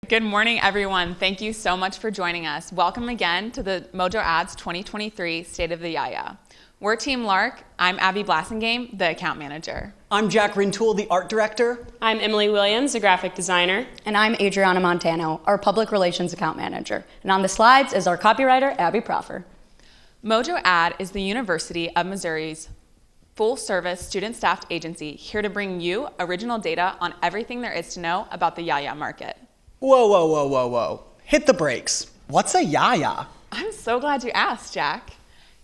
Good morning, everyone. Thank you so much for joining us. Welcome again to the Mojo Ads 2023 State of the YAYA. We're Team Lark. I'm Abby Blassingame, the account manager. I'm Jack Rintoul, the art director. I'm Emily Williams, the graphic designer. And I'm Adriana Montano, our public relations account manager. And on the slides is our copywriter, Abby Proffer. Mojo Ad is the University of Missouri's full-service student-staffed agency here to bring you original data on everything there is to know about the YAYA market. Whoa. Hit the brakes. What's a YAYA? I'm so glad you asked, Jack.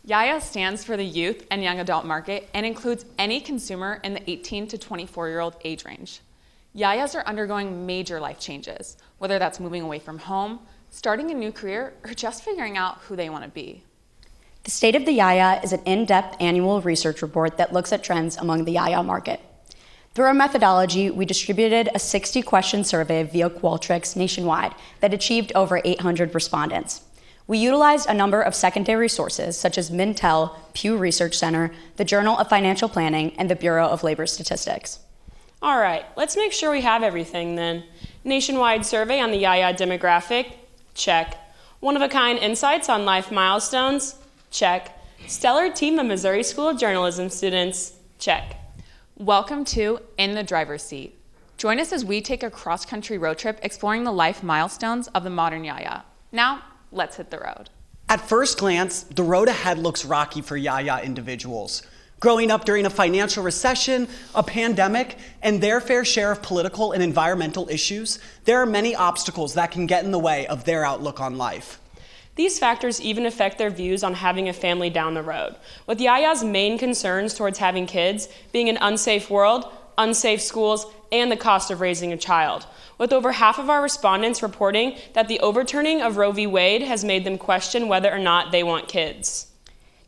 YAYA stands for the youth and young adult market and includes any consumer in the 18 to 24-year-old age range. YAYAs are undergoing major life changes, whether that's moving away from home, starting a new career, or just figuring out who they want to be. The State of the YAYA is an in-depth annual research report that looks at trends among the YAYA market. Through our methodology, we distributed a 60-question survey via Qualtrics nationwide that achieved over 800 respondents. We utilized a number of secondary sources such as Mintel, Pew Research Center, the Journal of Financial Planning, and the Bureau of Labor Statistics. All right, let's make sure we have everything then. Nationwide survey on the YAYA demographic? Check. One-of-a-kind insights on life milestones? Check. Stellar team of Missouri School of Journalism students? Check. Welcome to In the Driver's Seat. Join us as we take a cross-country road trip exploring the life milestones of the modern YAYA. Now, let's hit the road. At first glance, the road ahead looks rocky for YAYA individuals. Growing up during a financial recession, a pandemic, and their fair share of political and environmental issues, there are many obstacles that can get in the way of their outlook on life. These factors even affect their views on having a family down the road, with YAYA's main concerns towards having kids being an unsafe world, unsafe schools, and the cost of raising a child, with over half of our respondents reporting that the overturning of Roe v. Wade has made them question whether or not they want kids.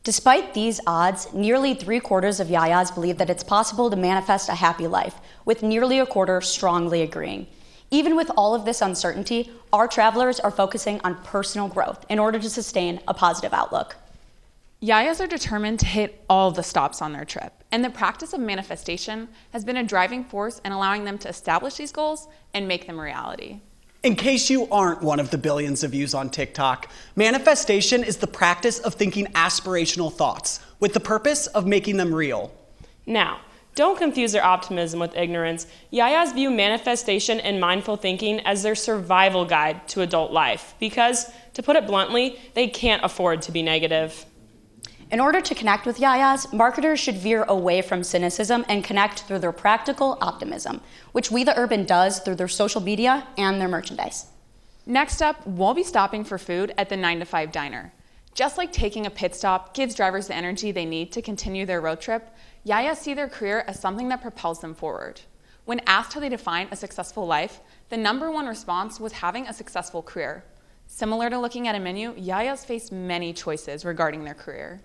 Despite these odds, nearly 3/4 of YAYAs believe that it's possible to manifest a happy life, with nearly a quarter strongly agreeing. Even with all of this uncertainty, our travelers are focusing on personal growth in order to sustain a positive outlook. YAYAs are determined to hit all the stops on their trip, and the practice of manifestation has been a driving force in allowing them to establish these goals and make them a reality. In case you aren't one of the billions of views on TikTok, manifestation is the practice of thinking aspirational thoughts with the purpose of making them real. Now, don't confuse their optimism with ignorance. YAYAs view manifestation and mindful thinking as their survival guide to adult life because, to put it bluntly, they can't afford to be negative. In order to connect with YAYAs, marketers should veer away from cynicism and connect through their practical optimism, which We The Urban does through their social media and their merchandise. Next up, we'll be stopping for food at the 9 to 5 diner. Just like taking a pit stop gives drivers the energy they need to continue their road trip, YAYAs see their career as something that propels them forward. When asked how they define a successful life, the #1 response was having a successful career. Similar to looking at a menu, YAYAs face many choices regarding their career.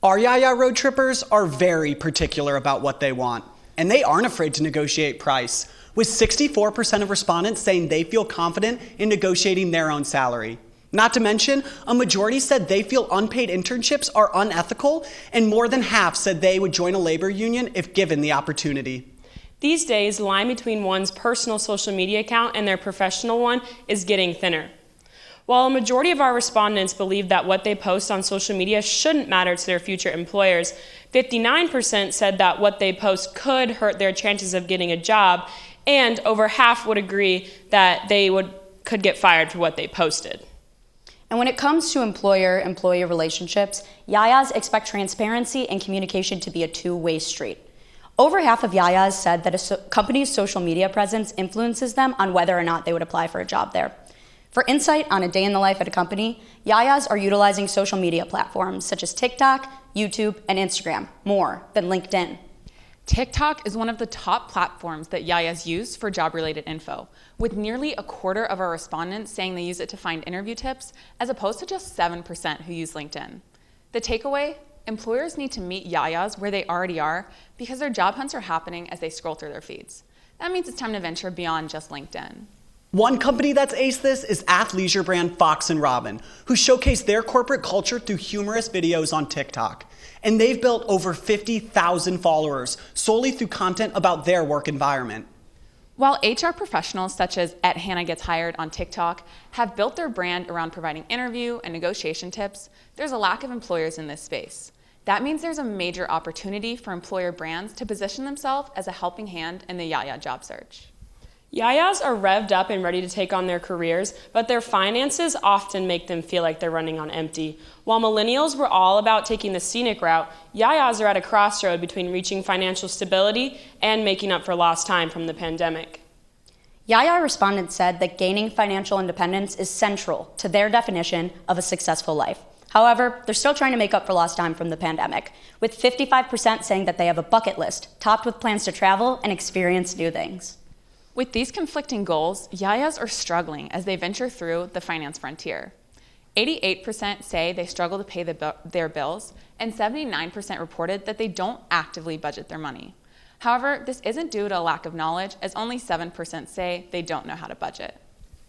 Our YAYA road trippers are very particular about what they want, and they aren't afraid to negotiate price, with 64% of respondents saying they feel confident in negotiating their own salary. Not to mention, a majority said they feel unpaid internships are unethical, and more than half said they would join a labor union if given the opportunity. These days, the line between one's personal social media account and their professional one is getting thinner. While a majority of our respondents believe that what they post on social media shouldn't matter to their future employers, 59% said that what they post could hurt their chances of getting a job, and over half would agree that they could get fired for what they posted. And when it comes to employer-employee relationships, YAYAs expect transparency and communication to be a two-way street. Over half of YAYAs said that a company's social media presence influences them on whether or not they would apply for a job there. For insight on a day in the life at a company, YAYAs are utilizing social media platforms such as TikTok, YouTube, and Instagram more than LinkedIn. TikTok is one of the top platforms that YAYAs use for job-related info, with nearly a quarter of our respondents saying they use it to find interview tips, as opposed to just 7% who use LinkedIn. The takeaway? Employers need to meet YAYAs where they already are because their job hunts are happening as they scroll through their feeds. That means it's time to venture beyond just LinkedIn. One company that's aced this is athleisure brand Fox & Robin, who showcase their corporate culture through humorous videos on TikTok. And they've built over 50,000 followers solely through content about their work environment. While HR professionals such as @HannahGetsHired on TikTok have built their brand around providing interview and negotiation tips, there's a lack of employers in this space. That means there's a major opportunity for employer brands to position themselves as a helping hand in the YAYA job search. Yayas are revved up and ready to take on their careers, but their finances often make them feel like they're running on empty. While millennials were all about taking the scenic route, Yayas are at a crossroad between reaching financial stability and making up for lost time from the pandemic. YAYA respondents said that gaining financial independence is central to their definition of a successful life. However, they're still trying to make up for lost time from the pandemic, with 55% saying that they have a bucket list, topped with plans to travel and experience new things. With these conflicting goals, Yayas are struggling as they venture through the finance frontier. 88% say they struggle to pay their bills, and 79% reported that they don't actively budget their money. However, this isn't due to a lack of knowledge, as only 7% say they don't know how to budget.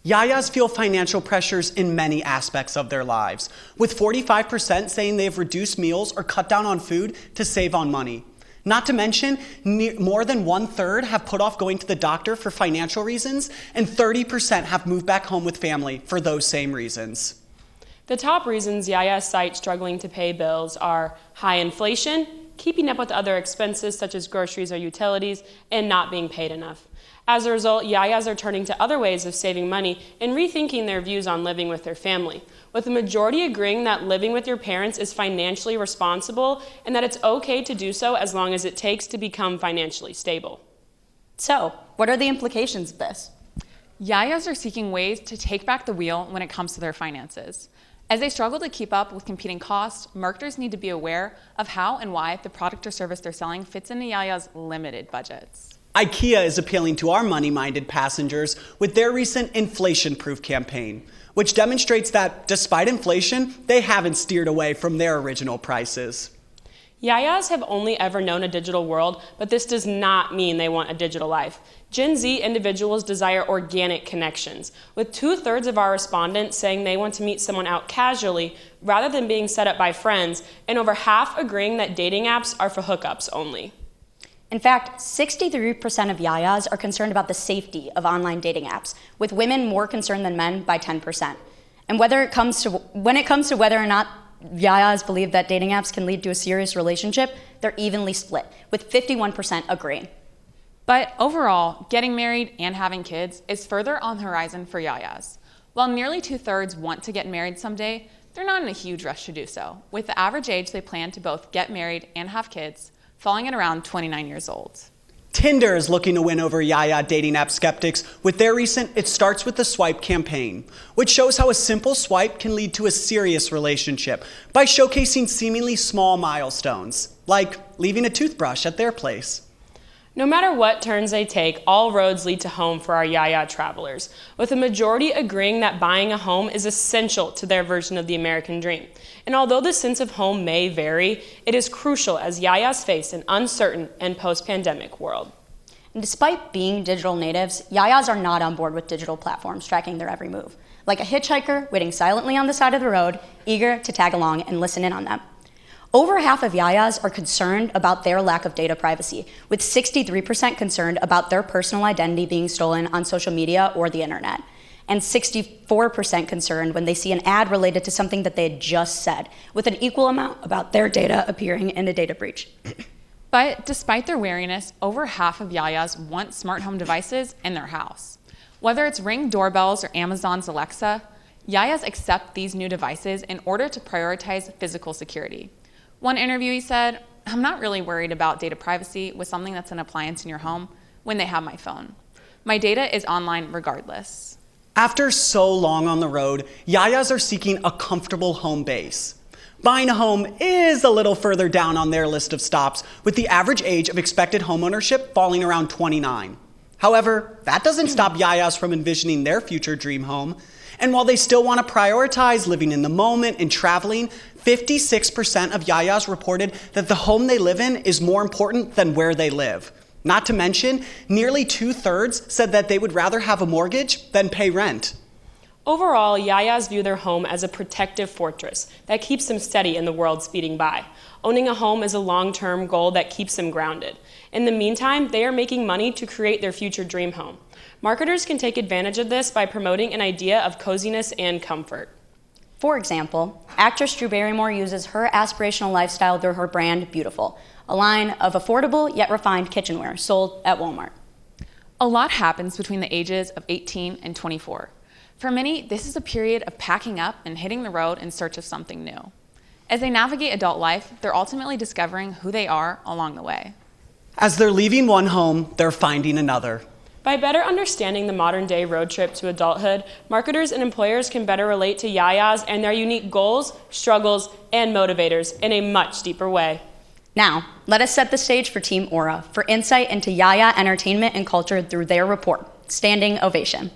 Yayas feel financial pressures in many aspects of their lives, with 45% saying they have reduced meals or cut down on food to save on money. Not to mention, more than 1/3 have put off going to the doctor for financial reasons, and 30% have moved back home with family for those same reasons. The top reasons Yaya cite struggling to pay bills are high inflation, keeping up with other expenses such as groceries or utilities, and not being paid enough. As a result, Yayas are turning to other ways of saving money and rethinking their views on living with their family, with the majority agreeing that living with your parents is financially responsible and that it's okay to do so as long as it takes to become financially stable. So, what are the implications of this? Yayas are seeking ways to take back the wheel when it comes to their finances. As they struggle to keep up with competing costs, marketers need to be aware of how and why the product or service they're selling fits into Yaya's limited budgets. IKEA is appealing to our money-minded passengers with their recent inflation-proof campaign, which demonstrates that despite inflation, they haven't steered away from their original prices. Yayas have only ever known a digital world, but this does not mean they want a digital life. Gen Z individuals desire organic connections, with 2/3 of our respondents saying they want to meet someone out casually rather than being set up by friends, and over half agreeing that dating apps are for hookups only. In fact, 63% of Yayas are concerned about the safety of online dating apps, with women more concerned than men by 10%. And when it comes to whether or not Yayas believe that dating apps can lead to a serious relationship, they're evenly split, with 51% agreeing. But overall, getting married and having kids is further on the horizon for Yayas. While nearly 2/3 want to get married someday, they're not in a huge rush to do so, with the average age they plan to both get married and have kids falling at around 29 years old. Tinder is looking to win over YAYA dating app skeptics with their recent It Starts With the Swipe campaign, which shows how a simple swipe can lead to a serious relationship by showcasing seemingly small milestones, like leaving a toothbrush at their place. No matter what turns they take, all roads lead to home for our Yaya travelers, with a majority agreeing that buying a home is essential to their version of the American dream. And although the sense of home may vary, it is crucial as Yayas face an uncertain and post-pandemic world. And despite being digital natives, Yayas are not on board with digital platforms tracking their every move, like a hitchhiker waiting silently on the side of the road, eager to tag along and listen in on them. Over half of Yayas are concerned about their lack of data privacy, with 63% concerned about their personal identity being stolen on social media or the internet, and 64% concerned when they see an ad related to something that they had just said, with an equal amount about their data appearing in a data breach. But despite their wariness, over half of Yayas want smart home devices in their house. Whether it's Ring doorbells or Amazon's Alexa, Yayas accept these new devices in order to prioritize physical security. One interviewee said, "I'm not really worried about data privacy with something that's an appliance in your home when they have my phone. My data is online regardless." After so long on the road, Yayas are seeking a comfortable home base. Buying a home is a little further down on their list of stops, with the average age of expected homeownership falling around 29. However, that doesn't stop Yayas from envisioning their future dream home. And while they still want to prioritize living in the moment and traveling, 56% of Yayas reported that the home they live in is more important than where they live. Not to mention, nearly 2/3 said that they would rather have a mortgage than pay rent. Overall, Yayas view their home as a protective fortress that keeps them steady in the world speeding by. Owning a home is a long-term goal that keeps them grounded. In the meantime, they are making money to create their future dream home. Marketers can take advantage of this by promoting an idea of coziness and comfort. For example, actress Drew Barrymore uses her aspirational lifestyle through her brand Beautiful, a line of affordable yet refined kitchenware sold at Walmart. A lot happens between the ages of 18 and 24. For many, this is a period of packing up and hitting the road in search of something new. As they navigate adult life, they're ultimately discovering who they are along the way. As they're leaving one home, they're finding another. By better understanding the modern-day road trip to adulthood, marketers and employers can better relate to Yayas and their unique goals, struggles, and motivators in a much deeper way. Now, let us set the stage for Team Aura for insight into Yaya entertainment and culture through their report. Standing ovation.